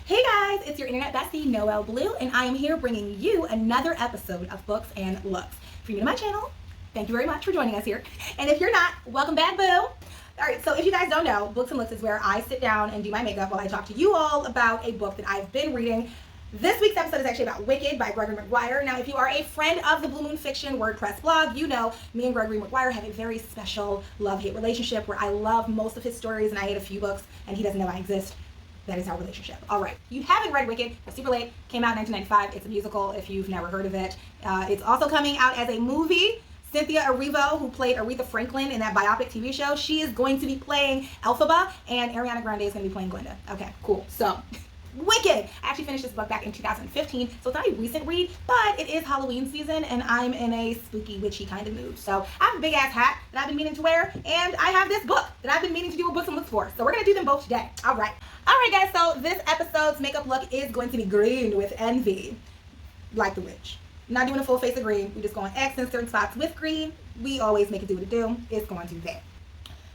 Hey guys, it's your internet bestie, Noel Bleu, and I am here bringing you another episode of Books and Looks. If you're new to my channel, thank you very much for joining us here. And if you're not, welcome back, boo. All right, so if you guys don't know, Books and Looks is where I sit down and do my makeup while I talk to you all about a book that I've been reading. This week's episode is actually about Wicked by Gregory Maguire. Now, if you are a friend of the Blue Moon Fiction WordPress blog, you know me and Gregory Maguire have a very special love-hate relationship where I love most of his stories and I hate a few books and he doesn't know I exist. That is our relationship. All right. You haven't read Wicked. It's super late. Came out in 1995. It's a musical if you've never heard of it. It's also coming out as a movie. Cynthia Erivo, who played Aretha Franklin in that biopic TV show, she is going to be playing Elphaba, and Ariana Grande is going to be playing Glinda. Okay, cool. So, Wicked! I actually finished this book back in 2015, so it's not a recent read, but it is Halloween season, and I'm in a spooky, witchy kind of mood. So I have a big-ass hat that I've been meaning to wear, and I have this book that I've been meaning to do a Books and Looks for. So we're going to do them both today. All right. All right, guys, so this episode's makeup look is going to be green with envy, like the witch. Not doing a full face of green. We're just going X in certain spots with green. We always make it do what it do. It's going to there.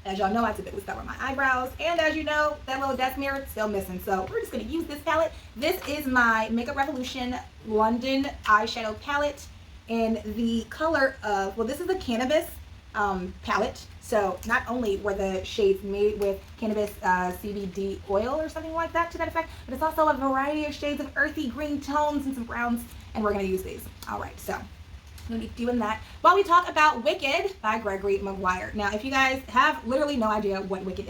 As y'all know, I typically cover my eyebrows, and as you know, that little desk mirror is still missing. So we're just going to use this palette. This is my Makeup Revolution London eyeshadow palette in the color of, well, this is a cannabis palette. So not only were the shades made with cannabis CBD oil or something like that to that effect, but it's also a variety of shades of earthy green tones and some browns, and we're going to use these. All right, so I'm going to be doing that while we talk about Wicked by Gregory Maguire. Now, if you guys have literally no idea what Wicked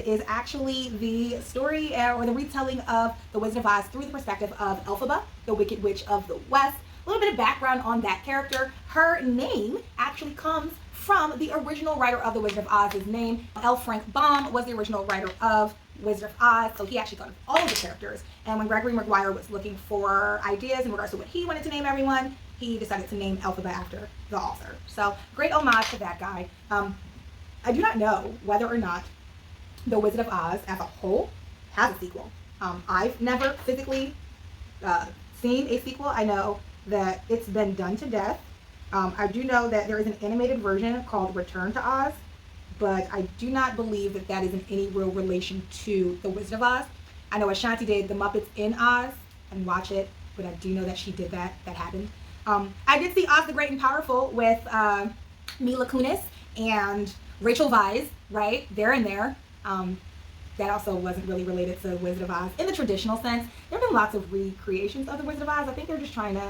is actually the story or the retelling of The Wizard of Oz through the perspective of Elphaba, the Wicked Witch of the West. A little bit of background on that character. Her name actually comes from the original writer of The Wizard of Oz's name. L. Frank Baum was the original writer of Wizard of Oz, so he actually thought of all of the characters. And when Gregory Maguire was looking for ideas in regards to what he wanted to name everyone, he decided to name Elphaba after the author. So great homage to that guy. I do not know whether or not The Wizard of Oz as a whole has a sequel. I've never physically seen a sequel. I know that it's been done to death. I do know that there is an animated version called Return to Oz, but I do not believe that that is in any real relation to The Wizard of Oz. I know Ashanti did The Muppets in Oz, and watch it, but I do know that she did that. That happened. I did see Oz the Great and Powerful with Mila Kunis and Rachel Weisz, right? There and there. That also wasn't really related to Wizard of Oz in the traditional sense. There have been lots of recreations of the Wizard of Oz. I think they're just trying to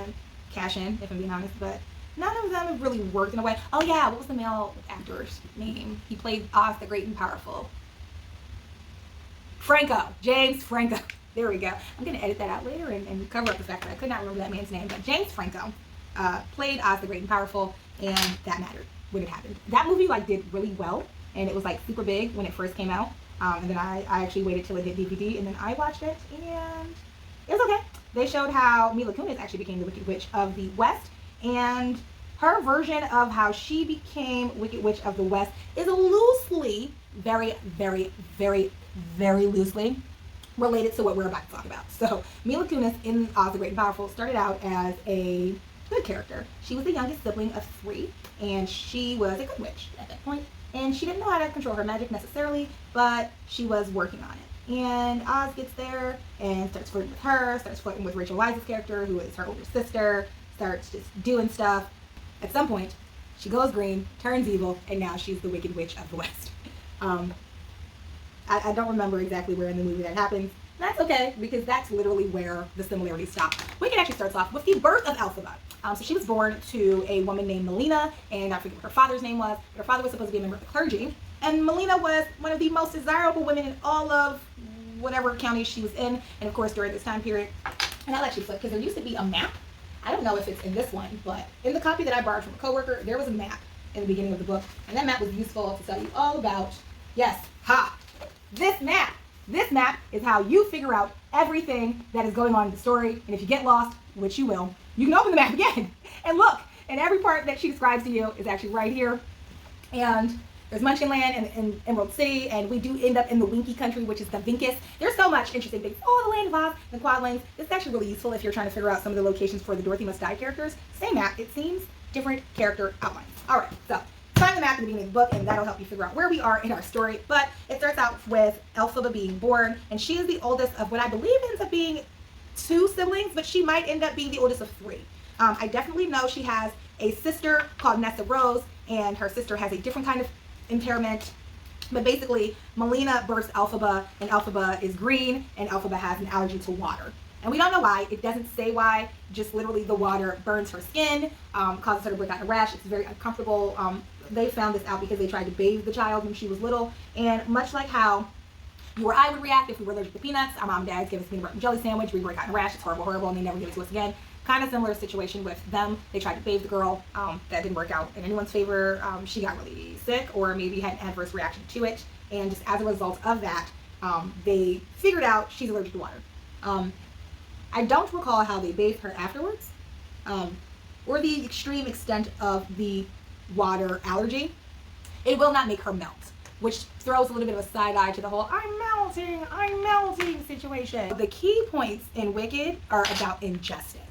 cash in, if I'm being honest, but none of them have really worked in a way. Oh yeah, what was the male actor's name? He played Oz the Great and Powerful. Franco, James Franco. There we go. I'm going to edit that out later and cover up the fact that I could not remember that man's name, but James Franco played Oz the Great and Powerful, and that mattered when it happened. That movie did really well, and it was super big when it first came out, and then I actually waited till it hit DVD, and then I watched it, and it was okay. They showed how Mila Kunis actually became the Wicked Witch of the West, and her version of how she became Wicked Witch of the West is loosely, very, very, very, very loosely related to what we're about to talk about. So Mila Kunis in Oz the Great and Powerful started out as a good character. She was the youngest sibling of 3, and she was a good witch at that point. And she didn't know how to control her magic necessarily, but she was working on it. And Oz gets there and starts flirting with her, starts flirting with Rachel Weisz's character, who is her older sister, starts just doing stuff. At some point, she goes green, turns evil, and now she's the Wicked Witch of the West. I don't remember exactly where in the movie that happens. That's okay, because that's literally where the similarities stop. Wicked actually starts off with the birth of Elphaba. So she was born to a woman named Melina, and I forget what her father's name was, but her father was supposed to be a member of the clergy. And Melina was one of the most desirable women in all of whatever county she was in, and of course during this time period. And I'll actually flip, because there used to be a map. I don't know if it's in this one, but in the copy that I borrowed from a coworker, there was a map in the beginning of the book, and that map was useful to tell you all about, yes, this map. This map is how you figure out everything that is going on in the story, and if you get lost, which you will, you can open the map again and look, and every part that she describes to you is actually right here. And there's Munchkinland and Emerald City, and we do end up in the Winky country, which is the Vinkus. There's so much interesting things. Oh, the Land of Oz, the Quadlings. This is actually really useful if you're trying to figure out some of the locations for the Dorothy Must Die characters. Same map, it seems, different character outlines. All right, so time find the map at the beginning of the book, and that'll help you figure out where we are in our story. But it starts out with Elphaba being born, and she is the oldest of what I believe ends up being 2 siblings, but she might end up being the oldest of 3. I definitely know she has a sister called Nessa Rose, and her sister has a different kind of impairment. But basically, Melina births Elphaba, and Elphaba is green, and Elphaba has an allergy to water. And we don't know why. It doesn't say why. Just literally the water burns her skin, causes her to break out in a rash. It's very uncomfortable. They found this out because they tried to bathe the child when she was little. And much like how you or I would react if we were allergic to peanuts, our mom and dad give us a peanut butter and jelly sandwich, we break out in a rash, it's horrible, horrible, and they never give it to us again. Kind of similar situation with them. They tried to bathe the girl. That didn't work out in anyone's favor. She got really sick, or maybe had an adverse reaction to it. And just as a result of that, they figured out she's allergic to water. I don't recall how they bathed her afterwards, or the extreme extent of the water allergy. It will not make her melt, which throws a little bit of a side eye to the whole I'm melting situation. The key points in Wicked are about injustice,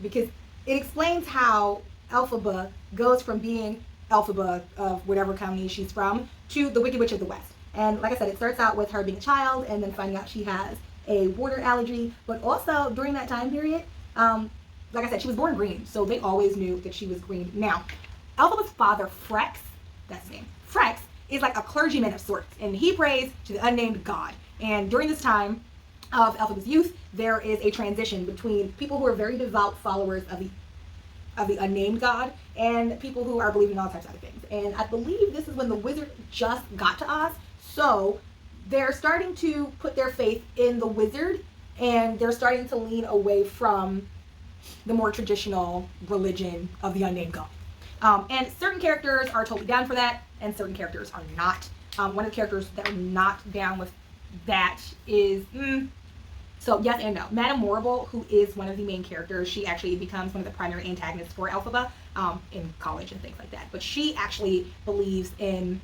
because it explains how Elphaba goes from being Elphaba of whatever county she's from to the Wicked Witch of the West. And like I said, it starts out with her being a child and then finding out she has a water allergy, but also during that time period, like I said, she was born green, so they always knew that she was green. Now, Elphaba's father, Frex, that's his name, Frex, is like a clergyman of sorts, and he prays to the unnamed god. And during this time of Elphaba's youth, there is a transition between people who are very devout followers of the unnamed god and people who are believing in all types of other things. And I believe this is when the wizard just got to Oz, so they're starting to put their faith in the wizard, and they're starting to lean away from the more traditional religion of the unnamed god. And certain characters are totally down for that, and certain characters are not. One of the characters that are not down with that is, so yes and no. Madame Morrible, who is one of the main characters, she actually becomes one of the primary antagonists for Elphaba in college and things like that. But she actually believes in,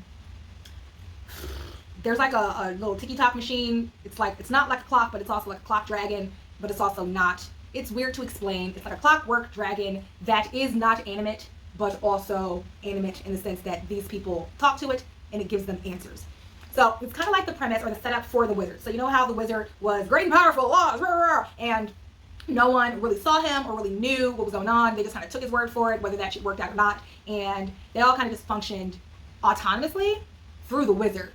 there's like a little ticky-tock machine. It's not like a clock, but it's also like a clock dragon, but it's also not. It's weird to explain. It's like a clockwork dragon that is not animate, but also animate in the sense that these people talk to it and it gives them answers. So it's kind of like the premise or the setup for the wizard. So you know how the wizard was great and powerful, and no one really saw him or really knew what was going on. They just kind of took his word for it, whether that shit worked out or not. And they all kind of just functioned autonomously through the wizard.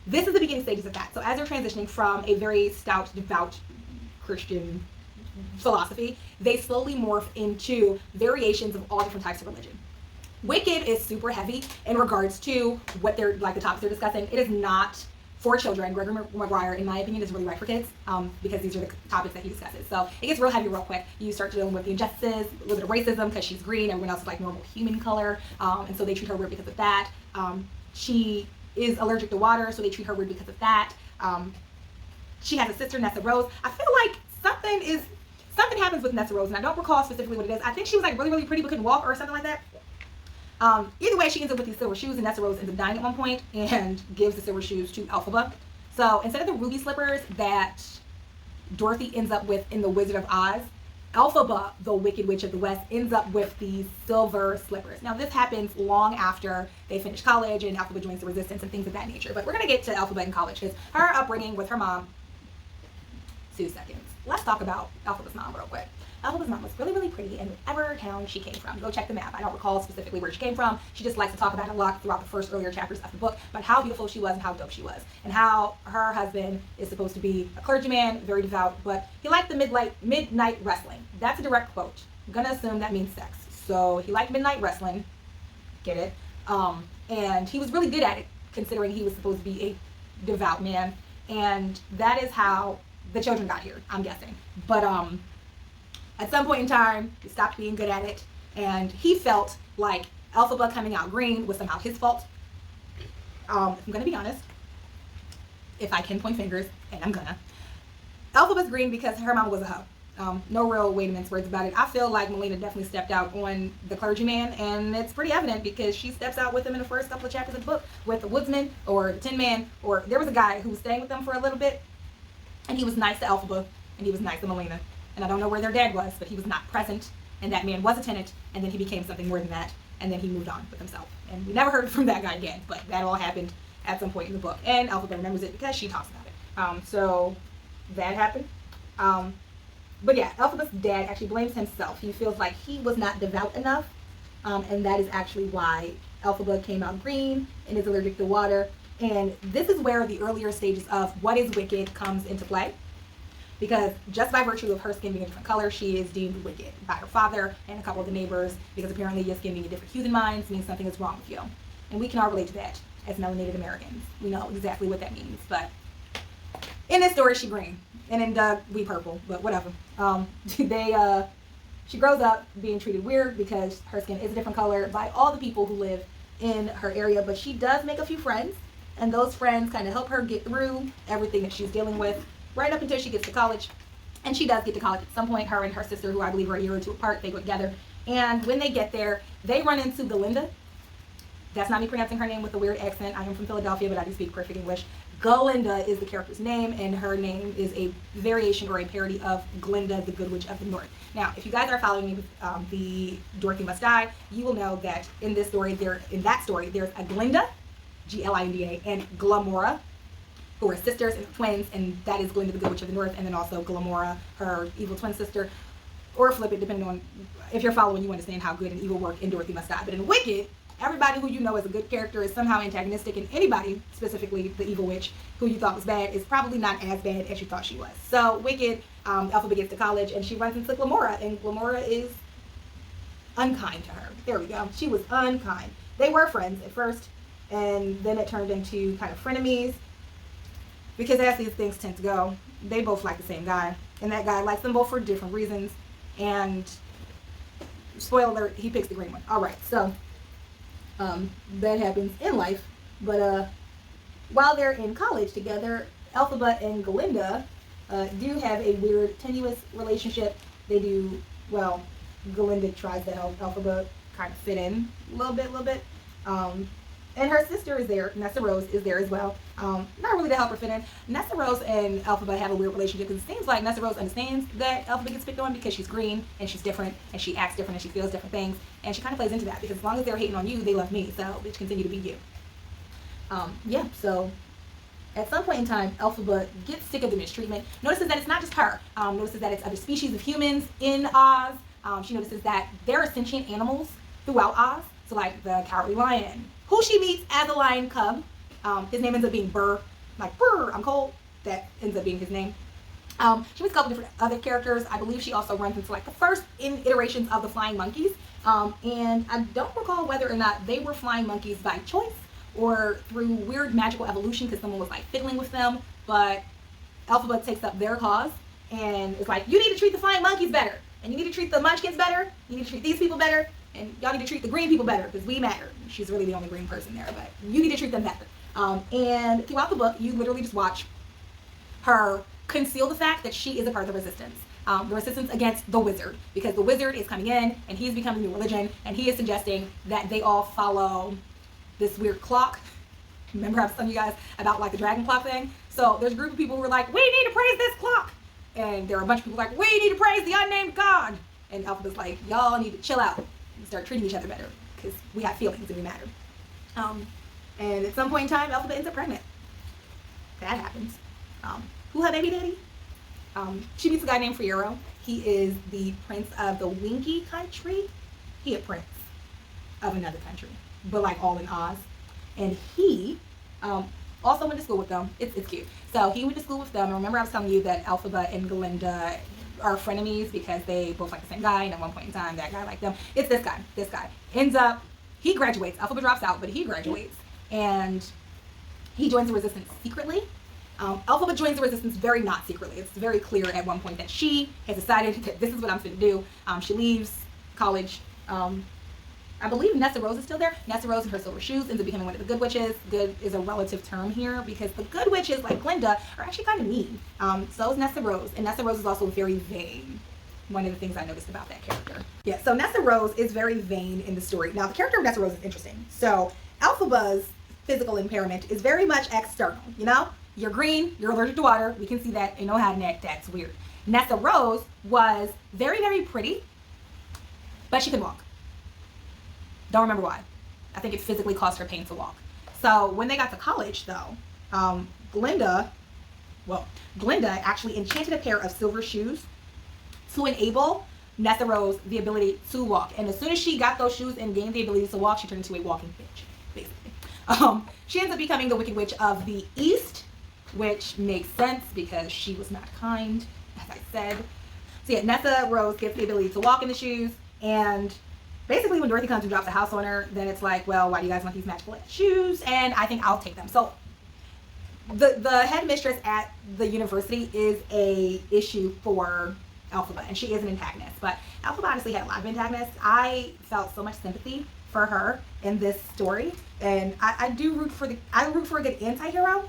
This is the beginning stages of that. So as they're transitioning from a very stout, devout Christian philosophy, they slowly morph into variations of all different types of religion. Wicked is super heavy in regards to what they're, like the topics they're discussing. It is not for children. Gregory Maguire, in my opinion, is really right for kids because these are the topics that he discusses. So it gets real heavy real quick. You start dealing with the injustices, a little bit of racism because she's green, everyone else is like normal human color, and so they treat her weird because of that. She is allergic to water, so they treat her weird because of that. She has a sister, Nessa Rose. I feel like something happens with Nessa Rose, and I don't recall specifically what it is. I think she was like really, really pretty but couldn't walk or something like that. Either way, she ends up with these silver shoes, and Nessa Rose ends up dying at one point and gives the silver shoes to Elphaba. So instead of the ruby slippers that Dorothy ends up with in The Wizard of Oz, Elphaba, the Wicked Witch of the West, ends up with these silver slippers. Now this happens long after they finish college and Elphaba joins the resistance and things of that nature. But we're going to get to Elphaba in college because her upbringing with her mom, 2 seconds. Let's talk about Elphaba's mom real quick. Elphaba's mom was really, really pretty in whatever town she came from. Go check the map. I don't recall specifically where she came from. She just likes to talk about it a lot throughout the first earlier chapters of the book, about how beautiful she was and how dope she was, and how her husband is supposed to be a clergyman, very devout, but he liked the midnight wrestling. That's a direct quote. I'm gonna assume that means sex. So he liked midnight wrestling. Get it? And he was really good at it, considering he was supposed to be a devout man. And that is how the children got here, I'm guessing. But at some point in time, he stopped being good at it, and he felt like Elphaba coming out green was somehow his fault. If I'm gonna be honest, if I can point fingers, and I'm gonna, Elphaba's green because her mama was a hoe. No real way to mince words about it. I feel like Melina definitely stepped out on the clergyman, and it's pretty evident because she steps out with him in the first couple of chapters of the book with the woodsman or the tin man, or there was a guy who was staying with them for a little bit, and he was nice to Elphaba, and he was nice to Melina. And I don't know where their dad was, but he was not present, and that man was a tenant, and then he became something more than that. and then he moved on with himself. And we never heard from that guy again, but that all happened at some point in the book. And Elphaba remembers it because she talks about it. So that happened. But yeah, Elphaba's dad actually blames himself. He feels like he was not devout enough, and that is actually why Elphaba came out green and is allergic to water. And this is where the earlier stages of what is wicked comes into play. Because just by virtue of her skin being a different color, she is deemed wicked by her father and a couple of the neighbors, because apparently your skin being a different hue than mine means something is wrong with you. And we can all relate to that as melanated Americans. We know exactly what that means. But in this story, she's green. And in Doug, we purple, but whatever. She grows up being treated weird because her skin is a different color by all the people who live in her area. But she does make a few friends, and those friends kind of help her get through everything that she's dealing with, right up until she gets to college. And she does get to college at some point. Her and her sister, who I believe are a year or two apart, they go together. And when they get there, they run into Galinda. That's not me pronouncing her name with a weird accent. I am from Philadelphia, but I do speak perfect English. Galinda is the character's name, and her name is a variation or a parody of Glinda, the Good Witch of the North. Now, if you guys are following me with the Dorothy Must Die, you will know that in this story, there's a Glinda, Glinda, and Glamora, who are sisters and twins, and that is Glinda, the Good Witch of the North, and then also Glamora, her evil twin sister, or flip it, depending on if you're following, you understand how good and evil work in Dorothy Must Die. But in Wicked, everybody who you know is a good character is somehow antagonistic, and anybody, specifically the evil witch, who you thought was bad, is probably not as bad as you thought she was. So Wicked, Elphaba gets to college, and she runs into Glamora, and Glamora is unkind to her. There we go. She was unkind. They were friends at first, and then it turned into kind of frenemies, because as these things tend to go, they both like the same guy, and that guy likes them both for different reasons, and spoiler alert, he picks the green one. All right, so that happens in life, but while they're in college together, Elphaba and Galinda do have a weird, tenuous relationship. They do, well, Galinda tries to help Elphaba kind of fit in a little bit. And her sister is there, Nessa Rose is there as well. Not really to help her fit in. Nessa Rose and Elphaba have a weird relationship, because it seems like Nessa Rose understands that Elphaba gets picked on because she's green and she's different and she acts different and she feels different things, and she kind of plays into that, because as long as they're hating on you, they love me, so bitch, continue to be you. Yeah, so at some point in time, Elphaba gets sick of the mistreatment, notices that it's not just her, notices that it's other species of humans in Oz. She notices that there are sentient animals throughout Oz, so like the cowardly lion, who she meets as a lion cub. His name ends up being Burr, like Burr, I'm cold. That ends up being his name. She meets a couple different other characters. I believe she also runs into like the first iterations of the flying monkeys. And I don't recall whether or not they were flying monkeys by choice or through weird magical evolution, because someone was like fiddling with them. But Elphaba takes up their cause and is like, you need to treat the flying monkeys better, and you need to treat the munchkins better, you need to treat these people better, and y'all need to treat the green people better, because we matter. She's really the only green person there, but you need to treat them better. And throughout the book, you literally just watch her conceal the fact that she is a part of the resistance. The resistance against the wizard, because the wizard is coming in and he's becoming a new religion, and he is suggesting that they all follow this weird clock. Remember I was telling you guys about like the dragon clock thing? So there's a group of people who are like, we need to praise this clock. And there are a bunch of people like, we need to praise the unnamed god. And Elphaba's like, y'all need to chill out and start treating each other better, because we have feelings and we matter. And at some point in time, Elphaba ends up pregnant. That happens. Who had baby daddy? She meets a guy named Fiero. He is the prince of the Winky country. He a prince of another country, but like all in Oz. And he also went to school with them. It's cute. So he went to school with them. And remember I was telling you that Elphaba and Galinda are frenemies because they both like the same guy, and at one point in time that guy liked them. It's this guy. This guy ends up, he graduates. Elphaba drops out, but he graduates, and he joins the resistance secretly. Elphaba joins the resistance very not secretly. It's very clear at one point that she has decided that this is what I'm going to do. She leaves college. I believe Nessa Rose is still there. Nessa Rose and her silver shoes ends up becoming one of the good witches. Good is a relative term here, because the good witches, like Glinda, are actually kind of mean. So is Nessa Rose. And Nessa Rose is also very vain. One of the things I noticed about that character. Yeah, so Nessa Rose is very vain in the story. Now, the character of Nessa Rose is interesting. So Elphaba's physical impairment is very much external, you know? You're green, you're allergic to water. We can see that, ain't no hiding that, that's weird. Nessa Rose was very, very pretty, but she could walk. Don't remember why. I think it physically caused her pain to walk. So when they got to college, though, Glinda actually enchanted a pair of silver shoes to enable Nessa Rose the ability to walk. And as soon as she got those shoes and gained the ability to walk, she turned into a walking bitch, basically. She ends up becoming the Wicked Witch of the East, which makes sense because she was not kind, as I said. So yeah, Nessa Rose gets the ability to walk in the shoes, and basically when Dorothy comes and drops a house on her, then it's like, well, why do you guys want these magical shoes? And I think I'll take them. So the headmistress at the university is a issue for Elphaba, and she is an antagonist. But Elphaba honestly had a lot of antagonists. I felt so much sympathy for her in this story, and I root for a good anti-hero.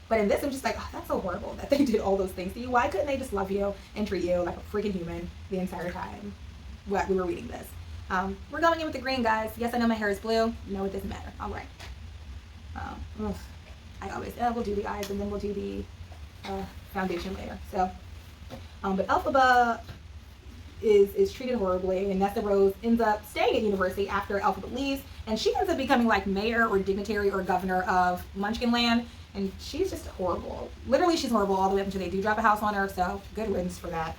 But in this, I'm just like, oh, that's so horrible that they did all those things to you. Why couldn't they just love you and treat you like a freaking human the entire time what we were reading this? We're going in with the green, guys. Yes, I know my hair is blue. No, it doesn't matter. All right. I always, we'll do the eyes and then we'll do the foundation later. So, but Elphaba is treated horribly, and Nessa Rose ends up staying at university after Elphaba leaves, and she ends up becoming like mayor or dignitary or governor of Munchkinland, and she's just horrible. Literally, she's horrible all the way up until they do drop a house on her, so good riddance for that.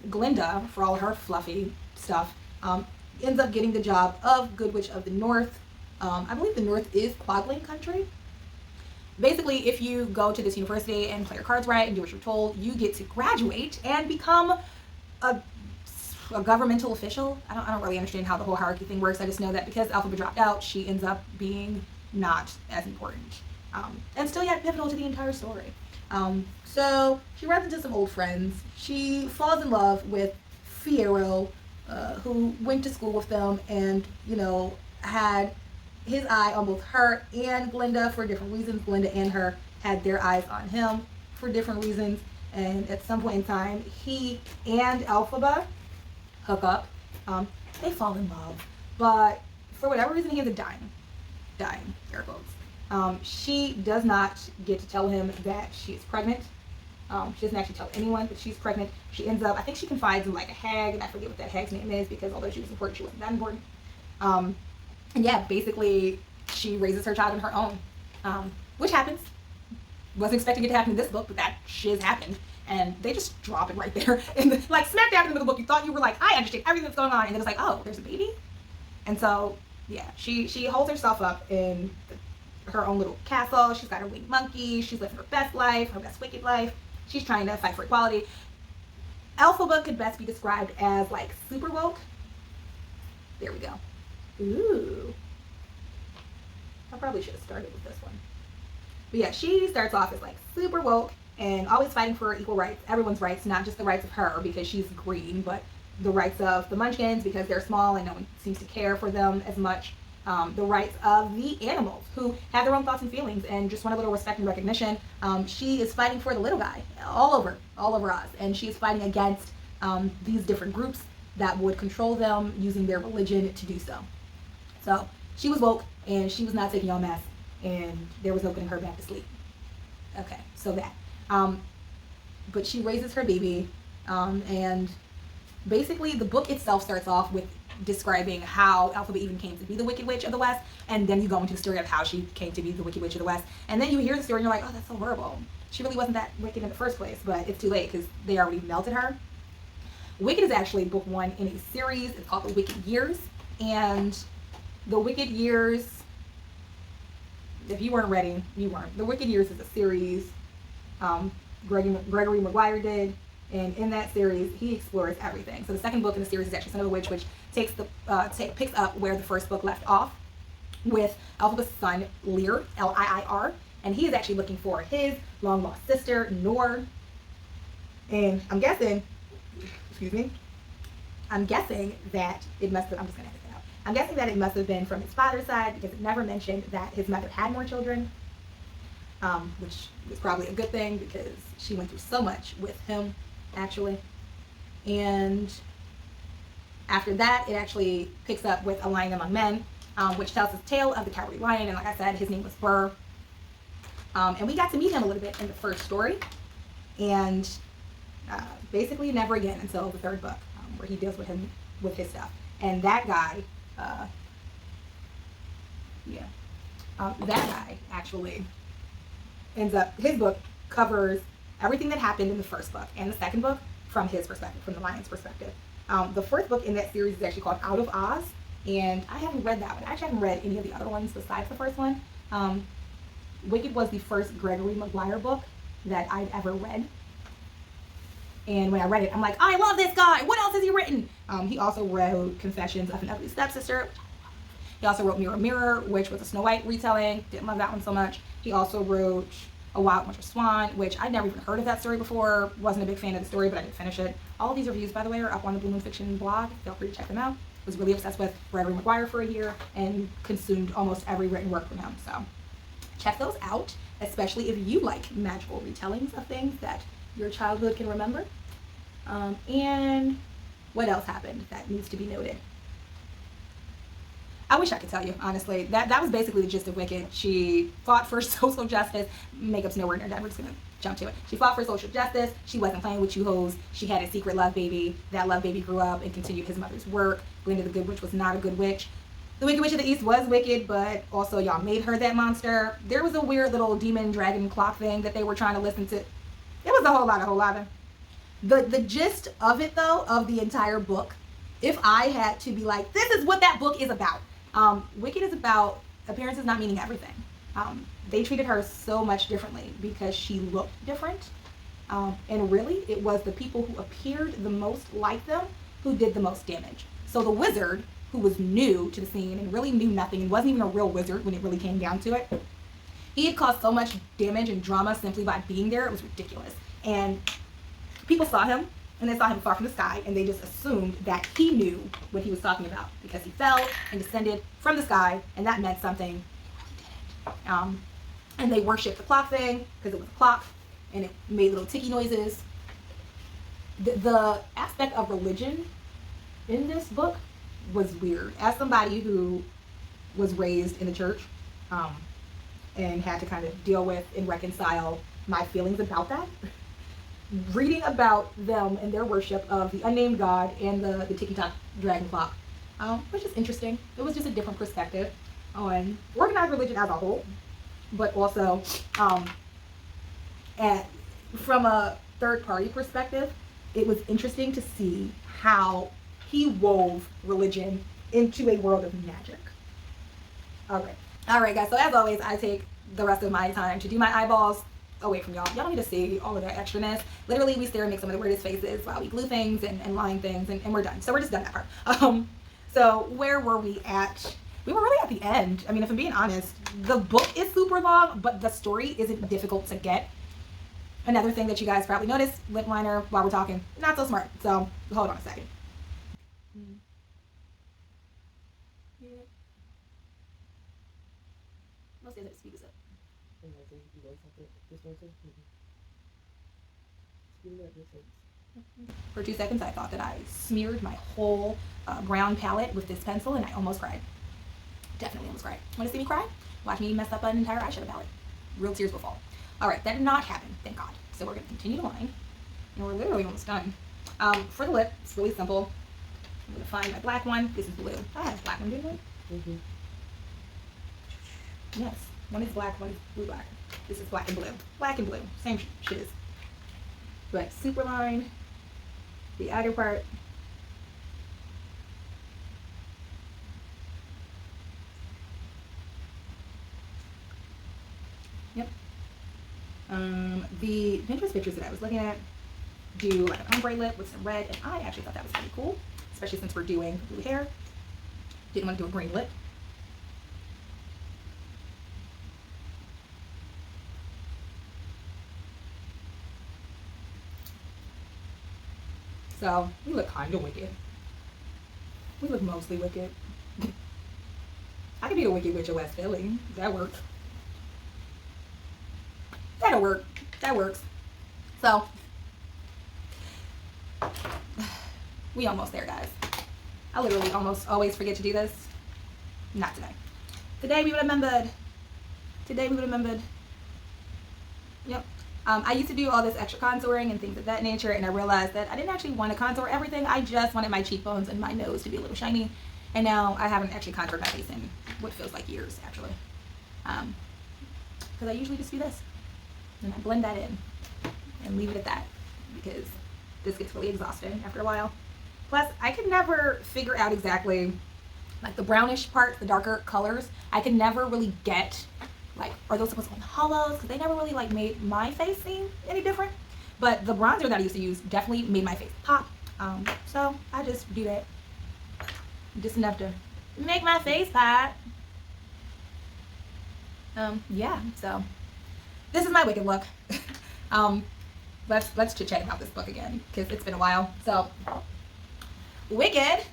Glinda, for all her fluffy stuff, ends up getting the job of Good Witch of the North. I believe the North is Quadling country. Basically, if you go to this university and play your cards right and do what you're told, you get to graduate and become a governmental official. I don't really understand how the whole hierarchy thing works. I just know that because Elphaba dropped out, she ends up being not as important. And still yet pivotal to the entire story. So she runs into some old friends. She falls in love with Fiyero, who went to school with them and, had his eye on both her and Glinda for different reasons. Glinda and her had their eyes on him for different reasons. And at some point in time, he and Elphaba hook up. They fall in love. But for whatever reason, he ends up dying, air quotes. She does not get to tell him that she is pregnant. She doesn't actually tell anyone that she's pregnant. She ends up, I think she confides in like a hag, and I forget what that hag's name is because although she was important, she wasn't that important. And yeah, basically she raises her child on her own, which happens. Wasn't expecting it to happen in this book, but that shiz happened. And they just drop it right there. And like smack dab in the middle of the book, you thought you were like, I understand everything that's going on. And then it's like, oh, there's a baby? And so, yeah, she holds herself up in her own little castle. She's got her winged monkey. She's living her best life, her best wicked life. She's trying to fight for equality. Elphaba could best be described as like super woke. There we go. Ooh. I probably should have started with this one. But yeah, she starts off as like super woke and always fighting for equal rights, everyone's rights, not just the rights of her because she's green, but the rights of the Munchkins because they're small and no one seems to care for them as much. The rights of the animals who have their own thoughts and feelings and just want a little respect and recognition. She is fighting for the little guy all over Oz, and she is fighting against these different groups that would control them using their religion to do so. So she was woke and she was not taking all mess, and there was no putting her back to sleep. Okay, so that. But she raises her baby, and basically the book itself starts off with describing how Elphaba even came to be the Wicked Witch of the West, and then you go into the story of how she came to be the Wicked Witch of the West, and then you hear the story and you're like, oh, that's so horrible. She really wasn't that wicked in the first place, but it's too late because they already melted her. Wicked is actually book one in a series. It's called The Wicked Years, and The Wicked Years, if you weren't ready, you weren't. The Wicked Years is a series Gregory Maguire did, and in that series he explores everything. So the second book in the series is actually Son of the Witch, which takes picks up where the first book left off with Elphaba's son Lear, Liir, and he is actually looking for his long lost sister Nor. And I'm guessing that it must have, I'm guessing that it must have been from his father's side because it never mentioned that his mother had more children, which was probably a good thing because she went through so much with him, actually. And after that, it actually picks up with A Lion Among Men, which tells the tale of the Cowardly Lion, and like I said, his name was Burr. And we got to meet him a little bit in the first story, and basically never again until the third book, where he deals with his stuff. And that guy, Uh, yeah. That guy actually ends up, his book covers everything that happened in the first book and the second book from his perspective, from the lion's perspective. The fourth book in that series is actually called Out of Oz, and I haven't read that one. I actually haven't read any of the other ones besides the first one. Wicked was the first Gregory Maguire book that I'd ever read. And when I read it, I'm like, I love this guy. What else has he written? He also wrote Confessions of an Ugly Stepsister. He also wrote Mirror Mirror, which was a Snow White retelling. Didn't love that one so much. He also wrote A Wild Winter Swan, which I'd never even heard of that story before. Wasn't a big fan of the story, but I did finish it. All of these reviews, by the way, are up on the Blue Moon Fiction blog. Feel free to check them out. Was really obsessed with Gregory Maguire for a year and consumed almost every written work from him. So check those out, especially if you like magical retellings of things that your childhood can remember. And what else happened that needs to be noted? I wish I could tell you, honestly. That was basically the gist of Wicked. She fought for social justice. Makeup's nowhere near done. We're just going to jump to it. She fought for social justice. She wasn't playing with you hoes. She had a secret love baby. That love baby grew up and continued his mother's work. Glinda the Good Witch was not a good witch. The Wicked Witch of the East was wicked, but also y'all made her that monster. There was a weird little demon dragon clock thing that they were trying to listen to. It was a whole lot of. The gist of it, though, of the entire book, if I had to be like, this is what that book is about. Wicked is about appearances not meaning everything. They treated her so much differently because she looked different. And really, it was the people who appeared the most like them who did the most damage. So the wizard, who was new to the scene and really knew nothing and wasn't even a real wizard when it really came down to it, he had caused so much damage and drama simply by being there. It was ridiculous. And people saw him, and they saw him far from the sky, and they just assumed that he knew what he was talking about because he fell and descended from the sky, and that meant something. And they worshipped the clock thing because it was a clock, and it made little ticky noises. The aspect of religion in this book was weird. As somebody who was raised in the church and had to kind of deal with and reconcile my feelings about that, reading about them and their worship of the unnamed god and the ticky-tock dragon clock was just interesting. It was just a different perspective on organized religion as a whole, but also from a third-party perspective, it was interesting to see how he wove religion into a world of magic. All right, guys. So as always, I take the rest of my time to do my eyeballs away from y'all. Y'all don't need to see all of that extraness. Literally, we stare and make some of the weirdest faces while we glue things and line things, and we're done. So we're just done that part. So where were we at? We were really at the end. I mean, if I'm being honest, the book is super long, but the story isn't difficult to get. Another thing that you guys probably noticed, lip liner while we're talking, not so smart. So hold on a second. Most days I speak this up. For 2 seconds, I thought that I smeared my whole brown palette with this pencil, and I almost cried. Definitely almost cried. Want to see me cry? Watch me mess up an entire eyeshadow palette. Real tears will fall. All right, that did not happen, thank God. So we're going to continue to line, and we're literally almost done. For the lip, it's really simple. I'm going to find my black one. This is blue. I have a black one, didn't I? Mm-hmm. Yes, one is black, one is blue-black. This is black and blue. Black and blue, same shiz. But super line, the outer part. Yep. The Pinterest pictures that I was looking at do like an ombre lip with some red, and I actually thought that was pretty cool, especially since we're doing blue hair. Didn't want to do a green lip. So we look kind of wicked. We look mostly wicked. I could be a wicked witch of West Philly. That works. That'll work. That works. So we almost there, guys. I literally almost always forget to do this. Not today. Today we remembered. Yep. I used to do all this extra contouring and things of that nature, and I realized that I didn't actually want to contour everything. I just wanted my cheekbones and my nose to be a little shiny. And now I haven't actually contoured my face in what feels like years, actually. Because I usually just do this. And I blend that in and leave it at that, because this gets really exhausting after a while. Plus, I could never figure out exactly, like the brownish parts, the darker colors, I could never really get, like, are those supposed to be hollows? Because they never really like made my face seem any different. But the bronzer that I used to use definitely made my face pop. So I just do that just enough to make my face pop. Yeah, so this is my Wicked look. Let's chit chat about this book again, because it's been a while. So, Wicked.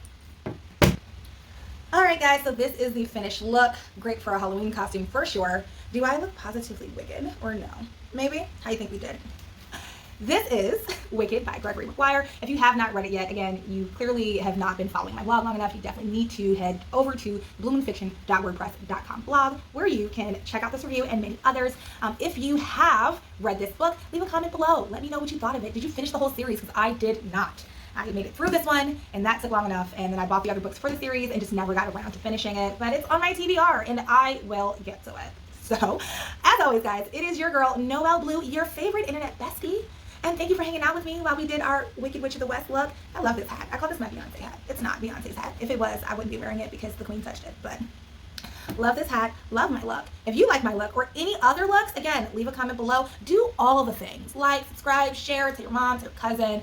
Alright guys, so this is the finished look. Great for a Halloween costume for sure. Do I look positively wicked or no? Maybe? How do you think we did? This is Wicked by Gregory Maguire. If you have not read it yet, again, you clearly have not been following my blog long enough. You definitely need to head over to bloomandfiction.wordpress.com blog, where you can check out this review and many others. If you have read this book, leave a comment below. Let me know what you thought of it. Did you finish the whole series? Because I did not. I made it through this one, and that took long enough, and then I bought the other books for the series and just never got around to finishing it. But it's on my TBR, and I will get to it. So, as always, guys, it is your girl, Noel Bleu, your favorite internet bestie. And thank you for hanging out with me while we did our Wicked Witch of the West look. I love this hat. I call this my Beyonce hat. It's not Beyonce's hat. If it was, I wouldn't be wearing it because the queen touched it. But love this hat. Love my look. If you like my look or any other looks, again, leave a comment below. Do all of the things. Like, subscribe, share, tell your mom, tell your cousin.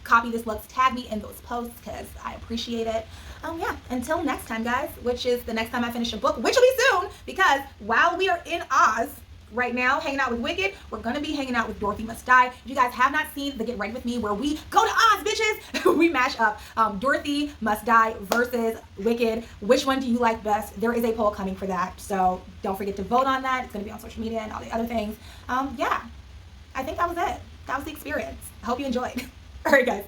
Copy this look. Tag me in those posts because I appreciate it. Yeah, until next time, guys, which is the next time I finish a book, which will be soon, because while we are in Oz right now, hanging out with Wicked, we're going to be hanging out with Dorothy Must Die. If you guys have not seen the Get Ready With Me, where we go to Oz, bitches, we mash up Dorothy Must Die versus Wicked. Which one do you like best? There is a poll coming for that, so don't forget to vote on that. It's going to be on social media and all the other things. Yeah, I think that was it. That was the experience. I hope you enjoyed. All right, guys.